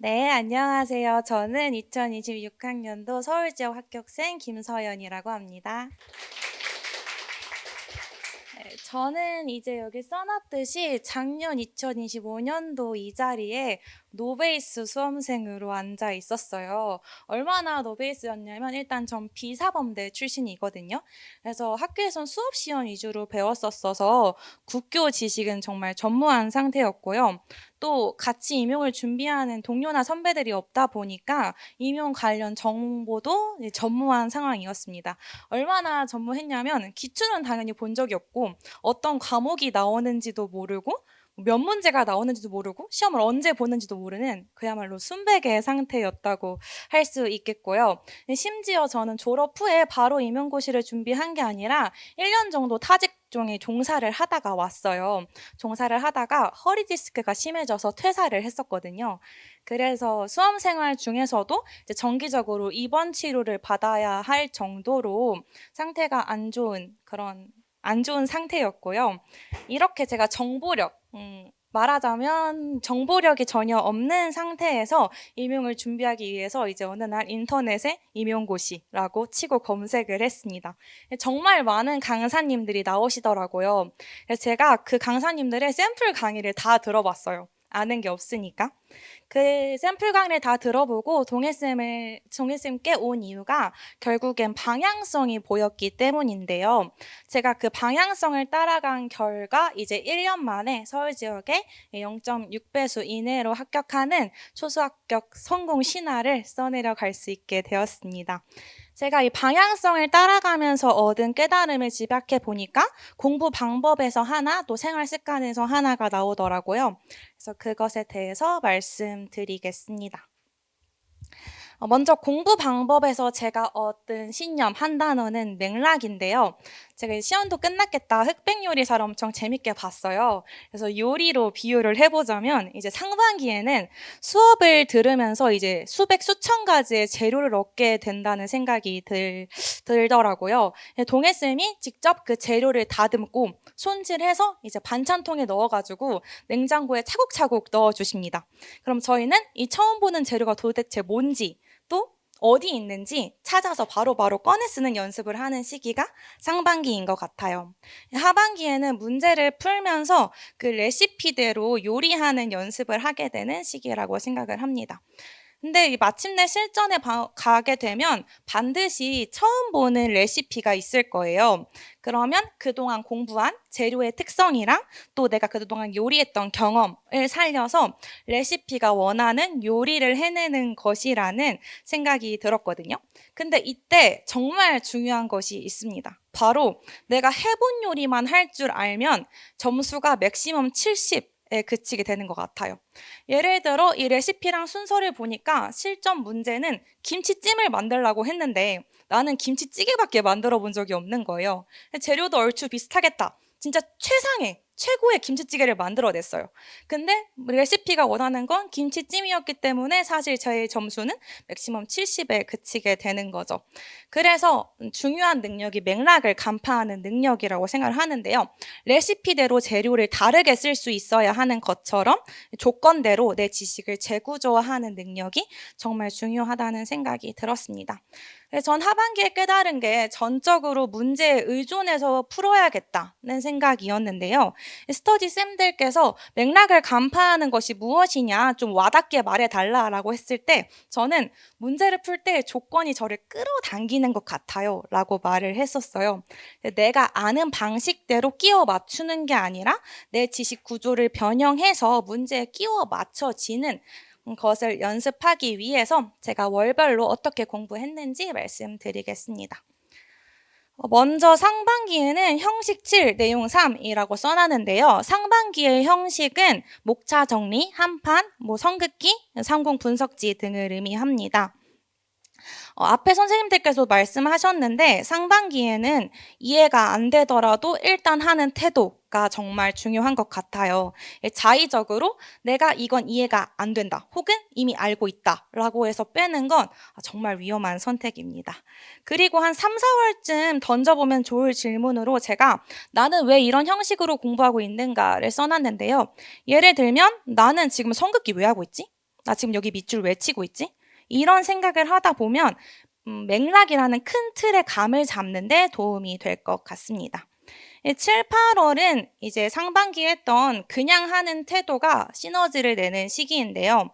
네, 안녕하세요. 저는 2026학년도 서울지역 합격생 김서연이라고 합니다. 네, 저는 이제 여기 써놨듯이 작년 2025년도 이 자리에 노베이스 수험생으로 앉아 있었어요. 얼마나 노베이스였냐면 일단 전 비사범대 출신이거든요. 그래서 학교에선 수업 시험 위주로 배웠었어서 국교 지식은 정말 전무한 상태였고요. 또 같이 임용을 준비하는 동료나 선배들이 없다 보니까 임용 관련 정보도 전무한 상황이었습니다. 얼마나 전무했냐면 기출은 당연히 본 적이 없고 어떤 과목이 나오는지도 모르고 몇 문제가 나오는지도 모르고 시험을 언제 보는지도 모르는 그야말로 순백의 상태였다고 할 수 있겠고요. 심지어 저는 졸업 후에 바로 임용고시를 준비한 게 아니라 1년 정도 타직종에 종사를 하다가 왔어요. 종사를 하다가 허리 디스크가 심해져서 퇴사를 했었거든요. 그래서 수험 생활 중에서도 이제 정기적으로 입원 치료를 받아야 할 정도로 상태가 안 좋은 상태였고요. 이렇게 제가 말하자면 정보력이 전혀 없는 상태에서 임용을 준비하기 위해서 이제 어느 날 인터넷에 임용고시라고 치고 검색을 했습니다. 정말 많은 강사님들이 나오시더라고요. 그래서 제가 그 강사님들의 샘플 강의를 다 들어봤어요. 아는 게 없으니까. 그 샘플 강의를 다 들어보고 동해쌤께 온 이유가 결국엔 방향성이 보였기 때문인데요. 제가 그 방향성을 따라간 결과 이제 1년 만에 서울 지역에 0.6배수 이내로 합격하는 초수 합격 성공 신화를 써내려 갈 수 있게 되었습니다. 제가 이 방향성을 따라가면서 얻은 깨달음을 집약해 보니까 공부 방법에서 하나, 또 생활 습관에서 하나가 나오더라고요. 그래서 그것에 대해서 말씀드리겠습니다. 먼저 공부 방법에서 제가 얻은 신념 한 단어는 맥락인데요. 제가 시험도 끝났겠다 흑백 요리사를 엄청 재밌게 봤어요. 그래서 요리로 비유를 해보자면 이제 상반기에는 수업을 들으면서 이제 수백 수천 가지의 재료를 얻게 된다는 생각이 들더라고요. 동해쌤이 직접 그 재료를 다듬고 손질해서 이제 반찬통에 넣어가지고 냉장고에 차곡차곡 넣어주십니다. 그럼 저희는 이 처음 보는 재료가 도대체 뭔지 또 어디 있는지 찾아서 바로바로 꺼내 쓰는 연습을 하는 시기가 상반기인 것 같아요. 하반기에는 문제를 풀면서 그 레시피대로 요리하는 연습을 하게 되는 시기라고 생각을 합니다. 근데 마침내 실전에 가게 되면 반드시 처음 보는 레시피가 있을 거예요. 그러면 그동안 공부한 재료의 특성이랑 또 내가 그동안 요리했던 경험을 살려서 레시피가 원하는 요리를 해내는 것이라는 생각이 들었거든요. 근데 이때 정말 중요한 것이 있습니다. 바로 내가 해본 요리만 할 줄 알면 점수가 맥시멈 70에 그치게 되는 것 같아요. 예를 들어 이 레시피랑 순서를 보니까 실전 문제는 김치찜을 만들라고 했는데 나는 김치찌개밖에 만들어 본 적이 없는 거예요. 재료도 얼추 비슷하겠다. 진짜 최고의 김치찌개를 만들어냈어요. 근데 레시피가 원하는 건 김치찜이었기 때문에 사실 저의 점수는 맥시멈 70에 그치게 되는 거죠. 그래서 중요한 능력이 맥락을 간파하는 능력이라고 생각을 하는데요. 레시피대로 재료를 다르게 쓸 수 있어야 하는 것처럼 조건대로 내 지식을 재구조화하는 능력이 정말 중요하다는 생각이 들었습니다. 전 하반기에 깨달은 게 전적으로 문제에 의존해서 풀어야겠다는 생각이었는데요. 스터디 쌤들께서 맥락을 간파하는 것이 무엇이냐 좀 와닿게 말해달라라고 했을 때 저는 문제를 풀 때 조건이 저를 끌어당기는 것 같아요 라고 말을 했었어요. 내가 아는 방식대로 끼워 맞추는 게 아니라 내 지식 구조를 변형해서 문제에 끼워 맞춰지는 것을 연습하기 위해서 제가 월별로 어떻게 공부했는지 말씀드리겠습니다. 먼저 상반기에는 형식 7, 내용 3이라고 써놨는데요. 상반기의 형식은 목차 정리, 한판, 성긋기, 삼공 분석지 등을 의미합니다. 앞에 선생님들께서 말씀하셨는데 상반기에는 이해가 안 되더라도 일단 하는 태도가 정말 중요한 것 같아요. 자의적으로 내가 이건 이해가 안 된다 혹은 이미 알고 있다 라고 해서 빼는 건 정말 위험한 선택입니다. 그리고 한 3, 4월쯤 던져보면 좋을 질문으로 제가 나는 왜 이런 형식으로 공부하고 있는가를 써놨는데요. 예를 들면 나는 지금 성극기 왜 하고 있지? 나 지금 여기 밑줄 왜 치고 있지? 이런 생각을 하다 보면 맥락이라는 큰 틀의 감을 잡는 데 도움이 될 것 같습니다. 7, 8월은 이제 상반기에 했던 그냥 하는 태도가 시너지를 내는 시기인데요.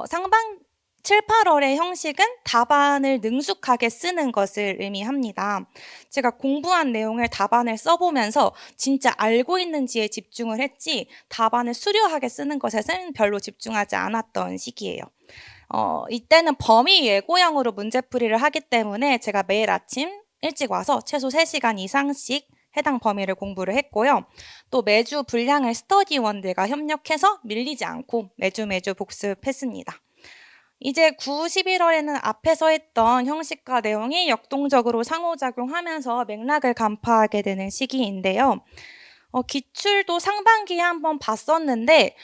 상반 7, 8월의 형식은 답안을 능숙하게 쓰는 것을 의미합니다. 제가 공부한 내용을 답안을 써보면서 진짜 알고 있는지에 집중을 했지 답안을 수려하게 쓰는 것에는 별로 집중하지 않았던 시기예요. 이때는 범위 예고형으로 문제풀이를 하기 때문에 제가 매일 아침 일찍 와서 최소 3시간 이상씩 해당 범위를 공부를 했고요. 또 매주 분량을 스터디원들과 협력해서 밀리지 않고 매주 복습했습니다. 이제 9, 11월에는 앞에서 했던 형식과 내용이 역동적으로 상호작용하면서 맥락을 간파하게 되는 시기인데요. 기출도 상반기에 한번 봤었는데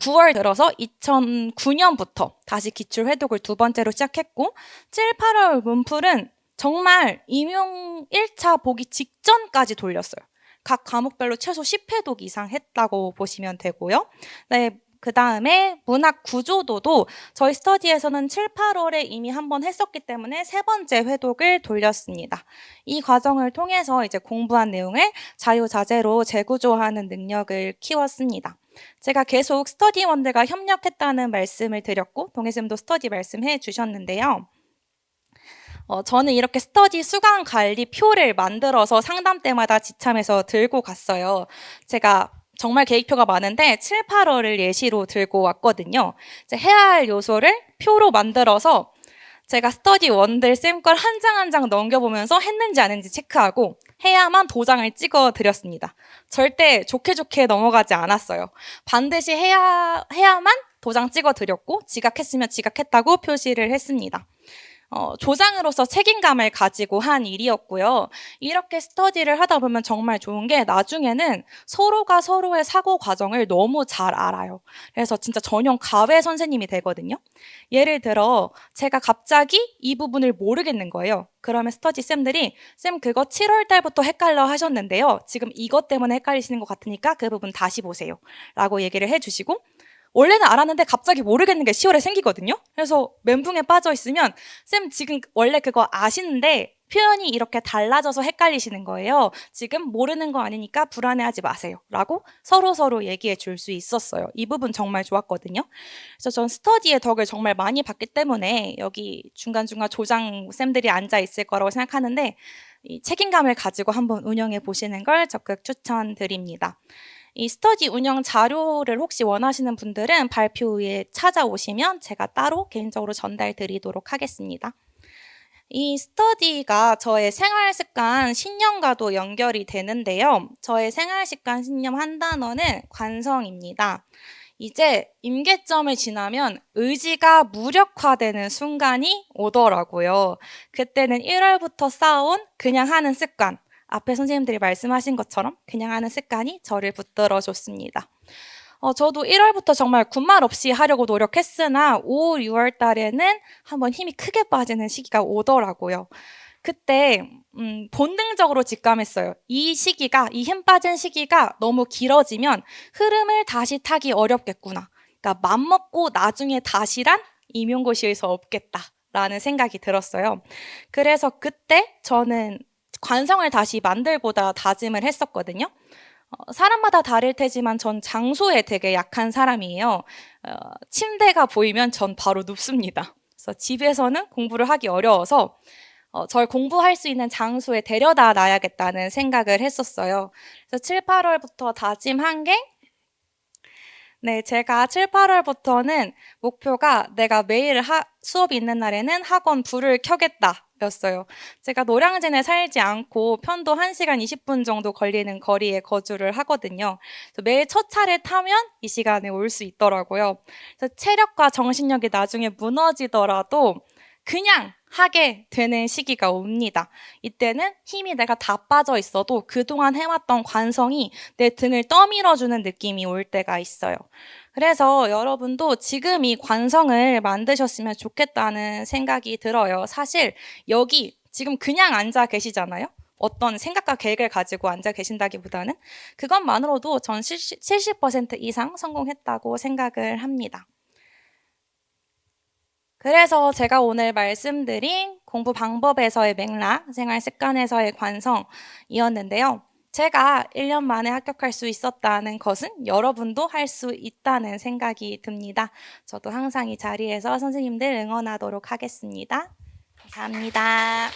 9월 들어서 2009년부터 다시 기출 회독을 두 번째로 시작했고 7, 8월 문풀은 정말 임용 1차 보기 직전까지 돌렸어요. 각 과목별로 최소 10회독 이상 했다고 보시면 되고요. 네, 그 다음에 문학 구조도도 저희 스터디에서는 7, 8월에 이미 한번 했었기 때문에 세 번째 회독을 돌렸습니다. 이 과정을 통해서 이제 공부한 내용을 자유자재로 재구조하는 능력을 키웠습니다. 제가 계속 스터디원들과 협력했다는 말씀을 드렸고 동혜쌤도 스터디 말씀해 주셨는데요. 저는 이렇게 스터디 수강 관리 표를 만들어서 상담 때마다 지참해서 들고 갔어요. 제가 정말 계획표가 많은데 7, 8월을 예시로 들고 왔거든요. 이제 해야 할 요소를 표로 만들어서 제가 스터디 원들 쌤 걸 한 장 한 장 넘겨보면서 했는지 안 했는지 체크하고 해야만 도장을 찍어 드렸습니다. 절대 좋게 넘어가지 않았어요. 반드시 해야만 도장 찍어 드렸고 지각했으면 지각했다고 표시를 했습니다. 조장으로서 책임감을 가지고 한 일이었고요. 이렇게 스터디를 하다 보면 정말 좋은 게 나중에는 서로가 서로의 사고 과정을 너무 잘 알아요. 그래서 진짜 전용 가외 선생님이 되거든요. 예를 들어 제가 갑자기 이 부분을 모르겠는 거예요. 그러면 스터디 쌤들이 쌤 그거 7월 달부터 헷갈려 하셨는데요. 지금 이것 때문에 헷갈리시는 것 같으니까 그 부분 다시 보세요. 라고 얘기를 해주시고 원래는 알았는데 갑자기 모르겠는 게 10월에 생기거든요. 그래서 멘붕에 빠져 있으면 쌤 지금 원래 그거 아시는데 표현이 이렇게 달라져서 헷갈리시는 거예요. 지금 모르는 거 아니니까 불안해하지 마세요. 라고 서로 얘기해 줄 수 있었어요. 이 부분 정말 좋았거든요. 그래서 전 스터디의 덕을 정말 많이 봤기 때문에 여기 중간중간 조장 쌤들이 앉아 있을 거라고 생각하는데 이 책임감을 가지고 한번 운영해 보시는 걸 적극 추천드립니다. 이 스터디 운영 자료를 혹시 원하시는 분들은 발표 후에 찾아오시면 제가 따로 개인적으로 전달 드리도록 하겠습니다. 이 스터디가 저의 생활 습관 신념과도 연결이 되는데요. 저의 생활 습관 신념 한 단어는 관성입니다. 이제 임계점을 지나면 의지가 무력화되는 순간이 오더라고요. 그때는 1월부터 쌓아온 그냥 하는 습관, 앞에 선생님들이 말씀하신 것처럼 그냥 하는 습관이 저를 붙들어 줬습니다. 저도 1월부터 정말 군말 없이 하려고 노력했으나 5, 6월 달에는 한번 힘이 크게 빠지는 시기가 오더라고요. 그때 본능적으로 직감했어요. 이 힘 빠진 시기가 너무 길어지면 흐름을 다시 타기 어렵겠구나. 그러니까 맘먹고 나중에 다시란 임용고시에서 없겠다라는 생각이 들었어요. 그래서 그때 저는 관성을 다시 만들고자 다짐을 했었거든요. 사람마다 다를 테지만 전 장소에 되게 약한 사람이에요. 침대가 보이면 전 바로 눕습니다. 그래서 집에서는 공부를 하기 어려워서 절 공부할 수 있는 장소에 데려다 놔야겠다는 생각을 했었어요. 그래서 7, 8월부터 다짐한 게 네, 제가 7, 8월부터는 목표가 내가 매일 수업이 있는 날에는 학원 불을 켜겠다 였어요. 제가 노량진에 살지 않고 편도 1시간 20분 정도 걸리는 거리에 거주를 하거든요. 그래서 매일 첫 차를 타면 이 시간에 올 수 있더라고요. 그래서 체력과 정신력이 나중에 무너지더라도 그냥 하게 되는 시기가 옵니다. 이때는 힘이 내가 다 빠져 있어도 그동안 해왔던 관성이 내 등을 떠밀어주는 느낌이 올 때가 있어요. 그래서 여러분도 지금 이 관성을 만드셨으면 좋겠다는 생각이 들어요. 사실 여기 지금 그냥 앉아 계시잖아요. 어떤 생각과 계획을 가지고 앉아 계신다기보다는 그것만으로도 전 70% 이상 성공했다고 생각을 합니다. 그래서 제가 오늘 말씀드린 공부 방법에서의 맥락, 생활 습관에서의 관성이었는데요. 제가 1년 만에 합격할 수 있었다는 것은 여러분도 할 수 있다는 생각이 듭니다. 저도 항상 이 자리에서 선생님들 응원하도록 하겠습니다. 감사합니다.